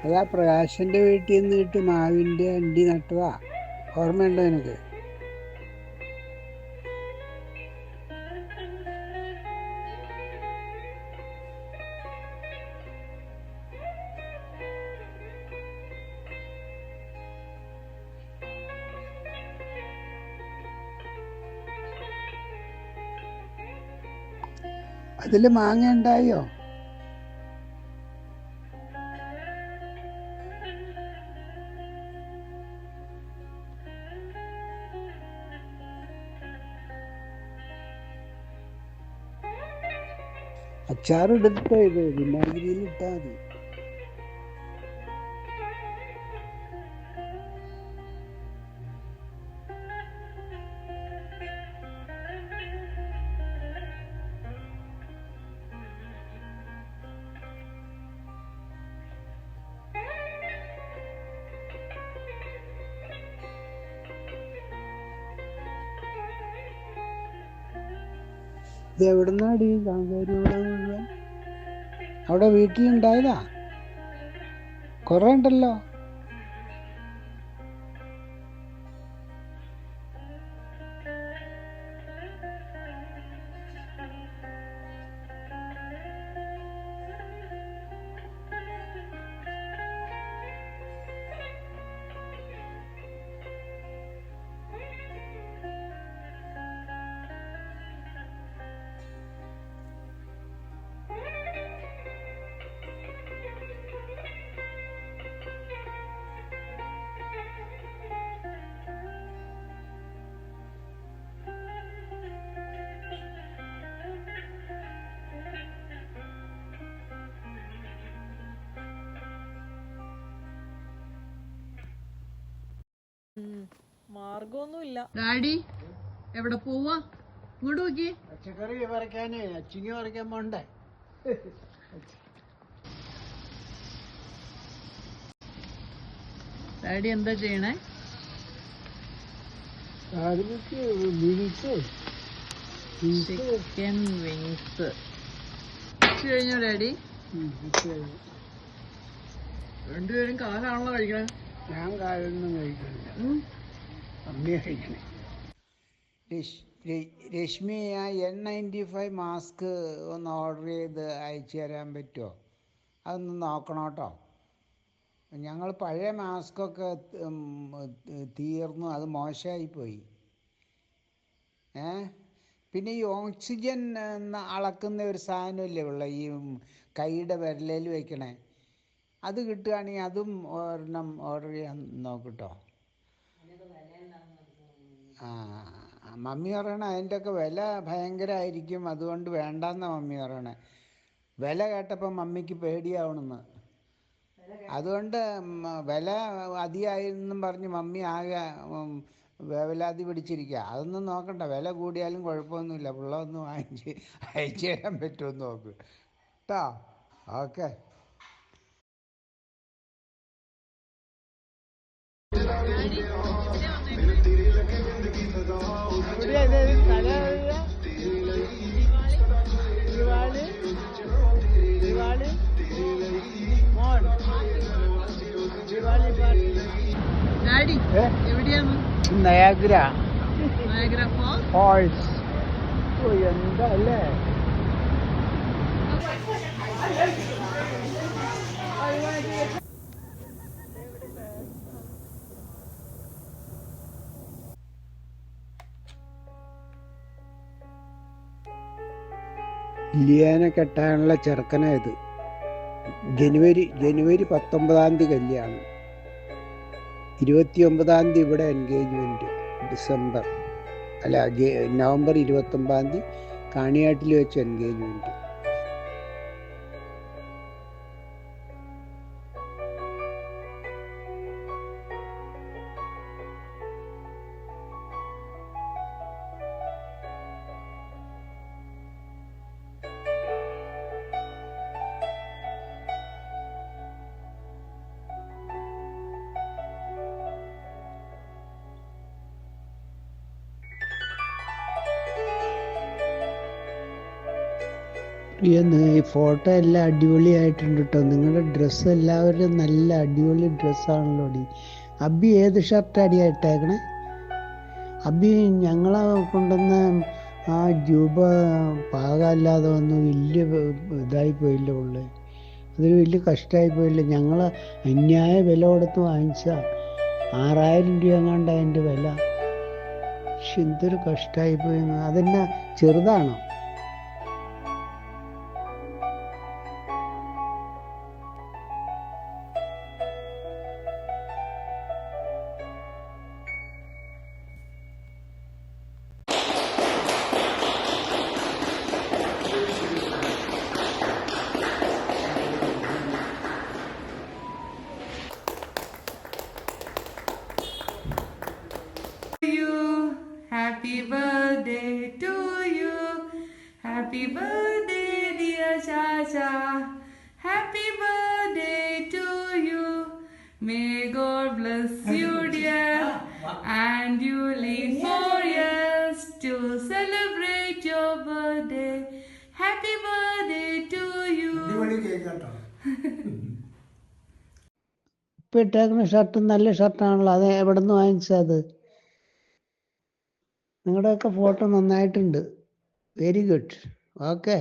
അതാ പ്രകാശൻ്റെ വീട്ടിൽ നിന്നിട്ട് മാവിൻ്റെ അണ്ടി നട്ടതാ. ഓർമ്മയുണ്ടോ എനിക്ക്? അതിൽ മാങ്ങ ഉണ്ടായോ? അച്ചാറിടട്ടോ, ഇത് വിനാഗിരിയിൽ ഇട്ടാൽ മതി. ഇത് എവിടുന്നാടി കാന്താരി മുളക് മുഴുവൻ? അവിടെ വീട്ടിലുണ്ടായതാ? കുറേ ഉണ്ടല്ലോ. മാർഗമൊന്നുമില്ല. ഡാഡി എവിടെ പോവാ? ഇങ്ങോട്ട് നോക്കി. പച്ചക്കറി പറിക്കാനേ, അച്ചിങ്ങ പറിക്കാൻ പോണ്ടേ? ഡാഡി എന്താ ചെയ്യണേ? ചിക്കൻ വിങ്സ് കഴിഞ്ഞോ ഡാഡി? രണ്ടുപേരും കാലാണല്ലോ കഴിക്കണേ. ഞാൻ കാലൊന്നും കഴിക്കണില്ല, അമ്മയെ കഴിക്കണേ. രശ്മി, ആ N95 മാസ്ക് ഒന്ന് ഓർഡർ ചെയ്ത് അയച്ചു തരാൻ പറ്റുമോ? അതൊന്ന് നോക്കണം കേട്ടോ. ഞങ്ങൾ പഴയ മാസ്കൊക്കെ തീർന്നു, അത് മോശമായിപ്പോയി. പിന്നെ ഈ ഓക്സിജൻ അളക്കുന്ന ഒരു സാധനമില്ലേ ഉള്ള ഈ കൈയുടെ വിരലിൽ വയ്ക്കണേ, അത് കിട്ടുകയാണെങ്കിൽ അതും ഒരെണ്ണം ഓർഡർ ചെയ്യാൻ നോക്കട്ടോ. മമ്മി പറയണേ അതിൻ്റെയൊക്കെ വില ഭയങ്കരമായിരിക്കും, അതുകൊണ്ട് വേണ്ടെന്നാണ് മമ്മി പറയണേ. വില കേട്ടപ്പോൾ മമ്മിക്ക് പേടിയാവണമെന്ന്. അതുകൊണ്ട് വില അധികമായെന്നും പറഞ്ഞ് മമ്മി ആകെ വേവലാതി പിടിച്ചിരിക്കുക. അതൊന്നും നോക്കണ്ട, വില കൂടിയാലും കുഴപ്പമൊന്നുമില്ല, പിള്ളൊന്ന് വാങ്ങിച്ച് അയച്ചു തരാൻ പറ്റുമെന്ന് നോക്ക് കേട്ടോ. ഓക്കെ. ഡാഡി എവിടെയാണ്? Niagara Niagara Falls. എന്താ അല്ലേ? ലിയാനെ കെട്ടാനുള്ള ചെറുക്കനായത്. ജനുവരി 19 കല്യാണം, 29 ഇവിടെ എൻഗേജ്മെൻറ്റ്, നവംബർ 29 കാണിയാട്ടിൽ വെച്ച് എൻഗേജ്മെൻറ്റ്. ഈ ഫോട്ടോ എല്ലാം അടിപൊളിയായിട്ടുണ്ട് കേട്ടോ. നിങ്ങളുടെ ഡ്രസ്സ് എല്ലാവരും നല്ല അടിപൊളി ഡ്രസ്സാണല്ലോ ഡി. അബി ഏത് ഷർട്ടാടി ഇട്ടേക്കണേ? അബി ഞങ്ങളെ കൊണ്ടുവന്ന ആ രൂപ പാകമല്ലാതെ വന്ന് വലിയ ഇതായി പോയില്ല ഉള്ളത്. അതൊരു വലിയ കഷ്ടമായി പോയില്ല. ഞങ്ങൾ അന്യായ വില കൊടുത്ത് വാങ്ങിച്ച 6000 രൂപ എങ്ങാണ്ട് അതിൻ്റെ വില. പക്ഷെ എന്തൊരു കഷ്ടമായി പോയി. അതെന്നാ ചെറുതാണോ? Happy birthday to you. Happy birthday, dear Chacha. Happy birthday to you. May God bless you, dear, and you live 4 years to celebrate your birthday. Happy birthday to you. ഇപ്പം ഇട്ടേക്കുന്ന ഷർട്ട് നല്ല ഷർട്ടാണല്ലോ. അത് എവിടെ നിന്ന് വാങ്ങിച്ചത്? നിങ്ങളുടെയൊക്കെ ഫോട്ടോ നന്നായിട്ടുണ്ട്. Very good. Okay.